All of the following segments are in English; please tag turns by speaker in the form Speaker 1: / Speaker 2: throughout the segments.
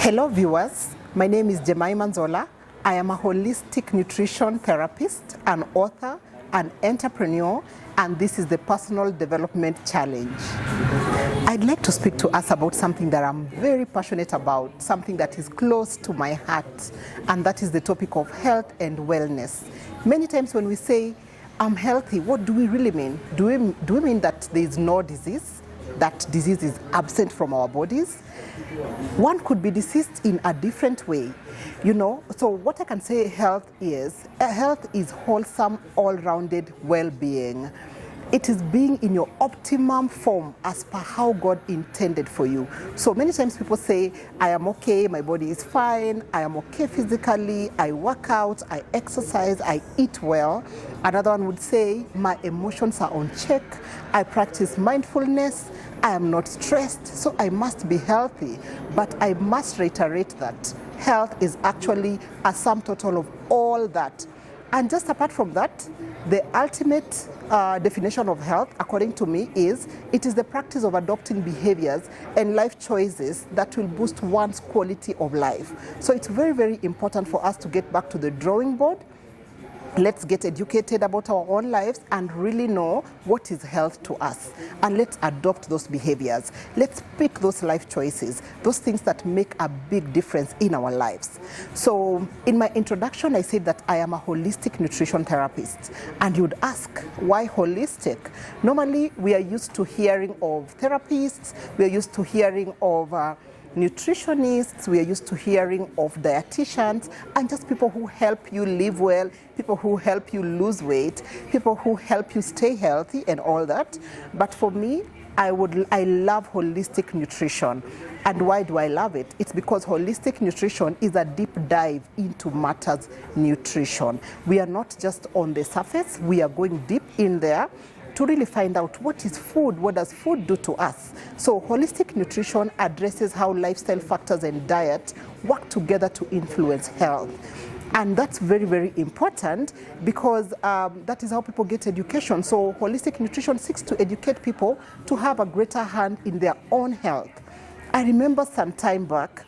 Speaker 1: Hello viewers, my name is Jemimah Nzola. I am a holistic nutrition therapist, an author, an entrepreneur, and this is the Personal Development Challenge. I'd like to speak to us about something that I'm very passionate about, something that is close to my heart, and that is the topic of health and wellness. Many times when we say, I'm healthy, what do we really mean? Do we mean that there is no disease? That disease is absent from our bodies? One could be diseased in a different way, So what I can say health is wholesome, all-rounded well-being. It is being in your optimum form as per how God intended for you. So many times people say, I am okay, my body is fine, I am okay physically, I work out, I exercise, I eat well. Another one would say, my emotions are on check, I practice mindfulness, I am not stressed, so I must be healthy. But I must reiterate that health is actually a sum total of all that. And just apart from that, the ultimate definition of health, according to me, is it is the practice of adopting behaviors and life choices that will boost one's quality of life. So it's very, very important for us to get back to the drawing board. Let's get educated about our own lives and really know what is health to us. And let's adopt those behaviors. Let's pick those life choices, those things that make a big difference in our lives. So in my introduction, I said that I am a holistic nutrition therapist. And you'd ask, why holistic? Normally, we are used to hearing of therapists, we are used to hearing of nutritionists, we are used to hearing of dietitians, and just people who help you live well, people who help you lose weight, people who help you stay healthy and all that. But for me, I love holistic nutrition. And why do I love it? It's because holistic nutrition is a deep dive into matters nutrition. We are not just on the surface, we are going deep in there to really find out what is food, what does food do to us. So holistic nutrition addresses how lifestyle factors and diet work together to influence health. And that's very, very important because that is how people get education. So holistic nutrition seeks to educate people to have a greater hand in their own health. I remember some time back,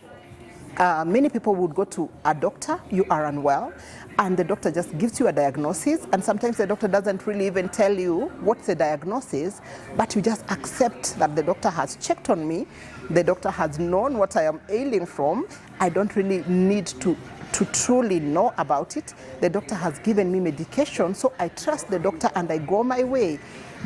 Speaker 1: many people would go to a doctor, you are unwell, and the doctor just gives you a diagnosis, and sometimes the doctor doesn't really even tell you what's the diagnosis, but you just accept that the doctor has checked on me, the doctor has known what I am ailing from, I don't really need to truly know about it. The doctor has given me medication, so I trust the doctor and I go my way.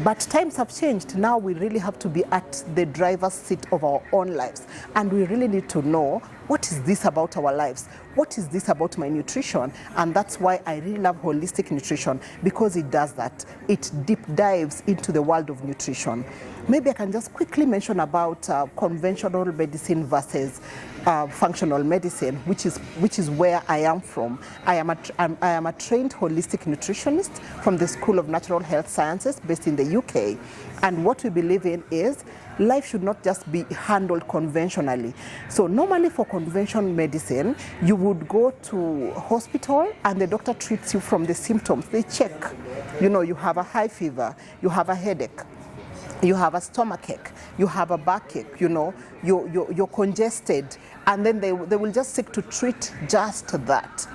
Speaker 1: But times have changed. Now we really have to be at the driver's seat of our own lives. And we really need to know, what is this about our lives? What is this about my nutrition? And that's why I really love holistic nutrition, because it does that. It deep dives into the world of nutrition. Maybe I can just quickly mention about conventional medicine versus functional medicine, which is where I am from. I am a trained holistic nutritionist from the School of Natural Health Sciences based in the UK. And what we believe in is life should not just be handled conventionally. So normally for conventional medicine, you would go to hospital and the doctor treats you from the symptoms. They check, you have a high fever, you have a headache, you have a stomachache, you have a backache, you're congested, and then they will just seek to treat just that.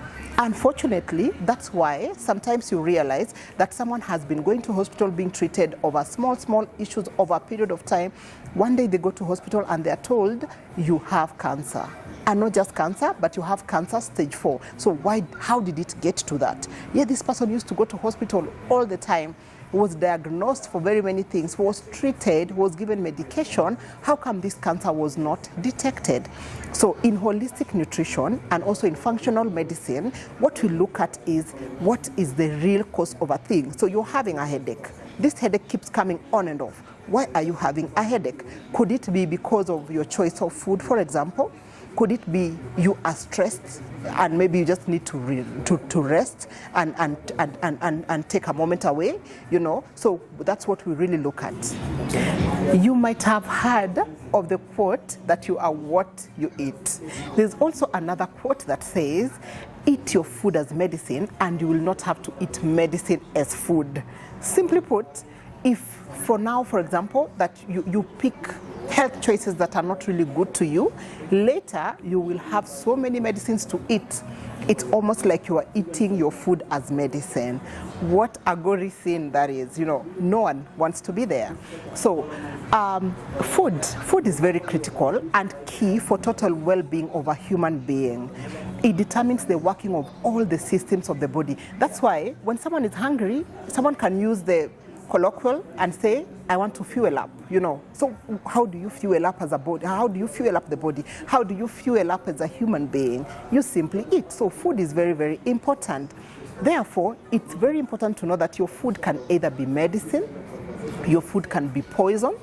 Speaker 1: Unfortunately, that's why sometimes you realize that someone has been going to hospital being treated over small issues over a period of time. One day they go to hospital and they are told, you have cancer. And not just cancer, but you have cancer stage 4. So how did it get to that? Yeah, this person used to go to hospital all the time, was diagnosed for very many things, was treated, was given medication. How come this cancer was not detected? So in holistic nutrition and also in functional medicine, what we look at is what is the real cause of a thing. So you're having a headache. This headache keeps coming on and off. Why are you having a headache? Could it be because of your choice of food, for example? Could it be you are stressed and maybe you just need to rest and take a moment away, So that's what we really look at. You might have heard of the quote that you are what you eat. There's also another quote that says, eat your food as medicine and you will not have to eat medicine as food. Simply put, if for now, for example, that you pick health choices that are not really good to you, later you will have so many medicines to eat. It's almost like you are eating your food as medicine. What a gory thing that is. No one wants to be there. So food is very critical and key for total well-being of a human being. It determines the working of all the systems of the body. That's why when someone is hungry, someone can use the colloquial and say, I want to fuel up, So how do you fuel up as a body? How do you fuel up the body? How do you fuel up as a human being? You simply eat. So food is very, very important. Therefore, it's very important to know that your food can either be medicine, your food can be poison,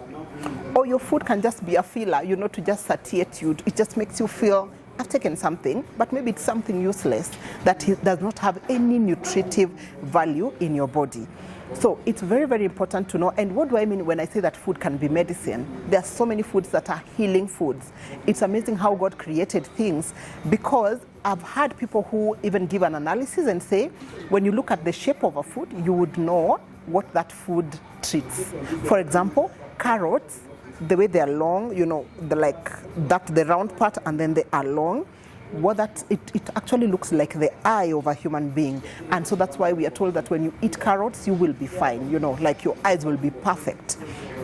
Speaker 1: or your food can just be a filler, to just satiate you. It just makes you feel I've taken something, but maybe it's something useless that does not have any nutritive value in your body. So it's very, very important to know. And what do I mean when I say that food can be medicine? There are so many foods that are healing foods. It's amazing how God created things, because I've had people who even give an analysis and say, when you look at the shape of a food, you would know what that food treats. For example, carrots, the way they are long, the round part, and then they are long. It actually looks like the eye of a human being, and so that's why we are told that when you eat carrots you will be fine, like your eyes will be perfect.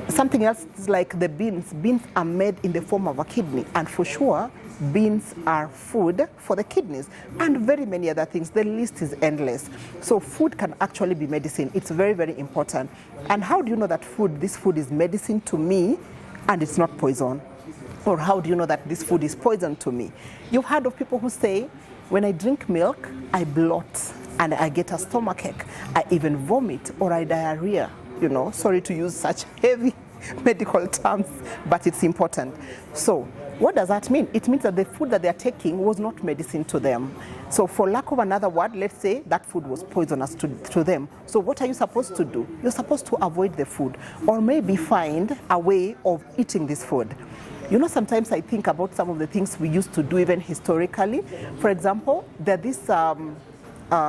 Speaker 1: Something else is like the beans. Beans are made in the form of a kidney, and for sure beans are food for the kidneys, and very many other things. The list is endless. So food can actually be medicine. It's very, very important. And how do you know that this food is medicine to me and it's not poison? Or how do you know that this food is poison to me? You've heard of people who say, when I drink milk, I bloat and I get a stomachache. I even vomit or I diarrhea. Sorry to use such heavy medical terms, but it's important. So what does that mean? It means that the food that they're taking was not medicine to them. So for lack of another word, let's say that food was poisonous to them. So what are you supposed to do? You're supposed to avoid the food, or maybe find a way of eating this food. Sometimes I think about some of the things we used to do even historically. For example, there are these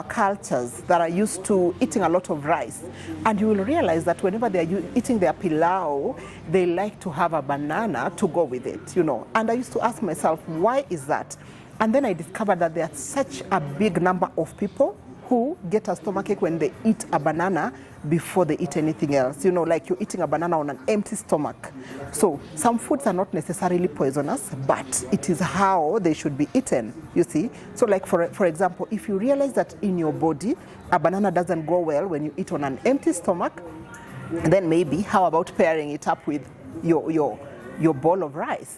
Speaker 1: cultures that are used to eating a lot of rice. And you will realize that whenever they are eating their pilau, they like to have a banana to go with it, And I used to ask myself, why is that? And then I discovered that there are such a big number of people who get a stomachache when they eat a banana before they eat anything else. Like you're eating a banana on an empty stomach. So some foods are not necessarily poisonous, but it is how they should be eaten, you see. So like for example, if you realize that in your body, a banana doesn't go well when you eat on an empty stomach, then maybe how about pairing it up with your bowl of rice,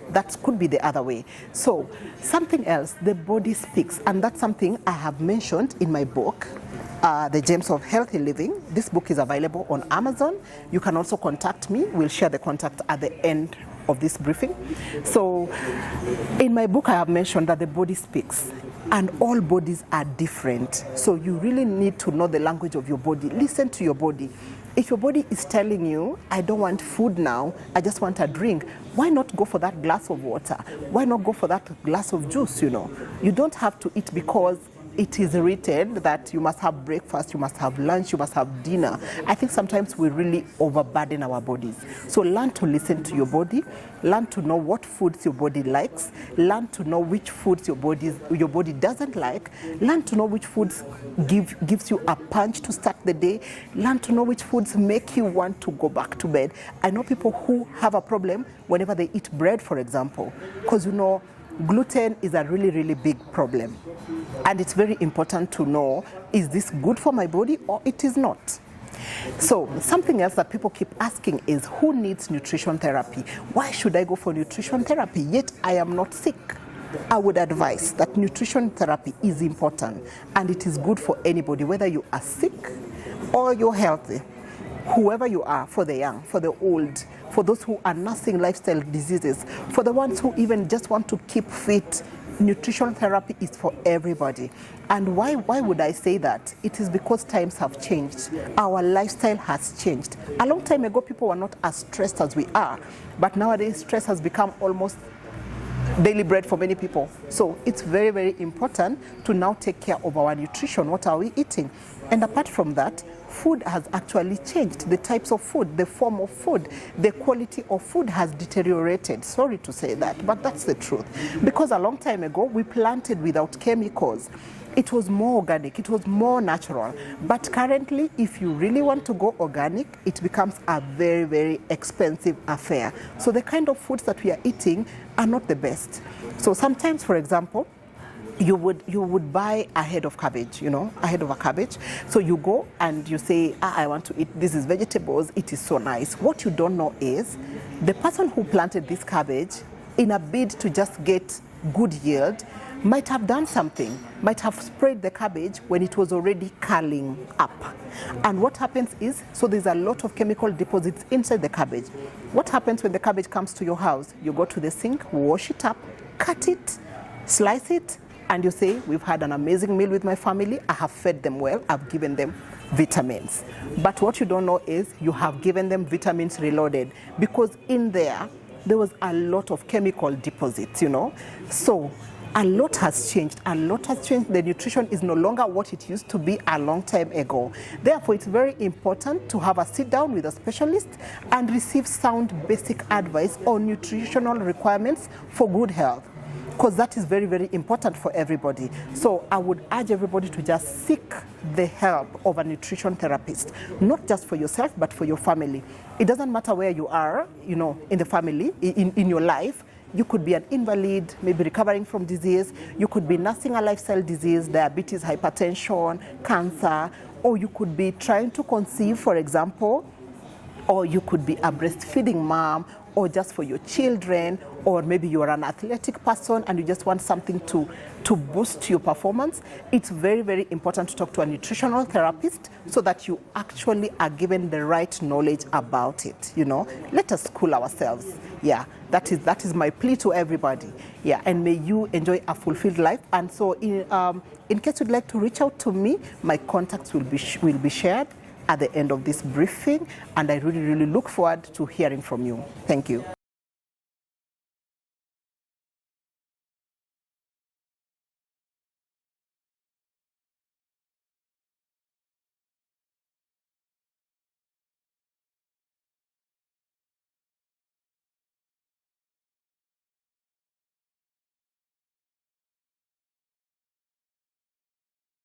Speaker 1: that could be the other way. So something else, the body speaks, and that's something I have mentioned in my book, The Gems of Healthy Living. This book is available on Amazon. You can also contact me. We'll share the contact at the end of this briefing. So in my book, I have mentioned that the body speaks, and all bodies are different. So you really need to know the language of your body. Listen to your body. If your body is telling you, I don't want food now, I just want a drink, why not go for that glass of water? Why not go for that glass of juice, You don't have to eat because it is written that you must have breakfast, you must have lunch, you must have dinner. I think sometimes we really overburden our bodies. So learn to listen to your body, learn to know what foods your body likes, learn to know which foods your body doesn't like, learn to know which foods gives you a punch to start the day, learn to know which foods make you want to go back to bed. I know people who have a problem whenever they eat bread, for example, because gluten is a really, really big problem. And it's very important to know, is this good for my body or it is not? So something else that people keep asking is, who needs nutrition therapy? Why should I go for nutrition therapy yet I am not sick? I would advise that nutrition therapy is important, and it is good for anybody, whether you are sick or you're healthy. Whoever you are, for the young, for the old, for those who are nursing lifestyle diseases, for the ones who even just want to keep fit, nutrition therapy is for everybody. And why would I say that? It is because times have changed. Our lifestyle has changed. A long time ago, people were not as stressed as we are, but nowadays stress has become almost daily bread for many people. So it's very, very important to now take care of our nutrition. What are we eating? And apart from that, food has actually changed. The types of food, the form of food, the quality of food has deteriorated. Sorry to say that, but that's the truth. Because a long time ago, we planted without chemicals. It was more organic, it was more natural. But currently, if you really want to go organic, it becomes a very, very expensive affair. So the kind of foods that we are eating are not the best. So sometimes, for example, you would buy a head of cabbage, a head of a cabbage. So you go and you say, I want to eat, this is vegetables, it is so nice. What you don't know is the person who planted this cabbage, in a bid to just get good yield, might have done something, might have sprayed the cabbage when it was already curling up. And what happens is, so there's a lot of chemical deposits inside the cabbage. What happens when the cabbage comes to your house? You go to the sink, wash it up, cut it, slice it, and you say, we've had an amazing meal with my family, I have fed them well, I've given them vitamins. But what you don't know is you have given them vitamins reloaded, because in there was a lot of chemical deposits, So a lot has changed. The nutrition is no longer what it used to be a long time ago. Therefore, it's very important to have a sit down with a specialist and receive sound basic advice on nutritional requirements for good health, because that is very, very important for everybody. So I would urge everybody to just seek the help of a nutrition therapist, not just for yourself, but for your family. It doesn't matter where you are, in the family, in your life. You could be an invalid, maybe recovering from disease. You could be nursing a lifestyle disease, diabetes, hypertension, cancer, or you could be trying to conceive, for example, or you could be a breastfeeding mom, or just for your children, or maybe you're an athletic person and you just want something to boost your performance. It's very, very important to talk to a nutritional therapist so that you actually are given the right knowledge about it. Let us school ourselves. Yeah, that is my plea to everybody. Yeah, and may you enjoy a fulfilled life. And so in case you'd like to reach out to me, my contacts will be shared at the end of this briefing, and I really, really look forward to hearing from you. Thank you.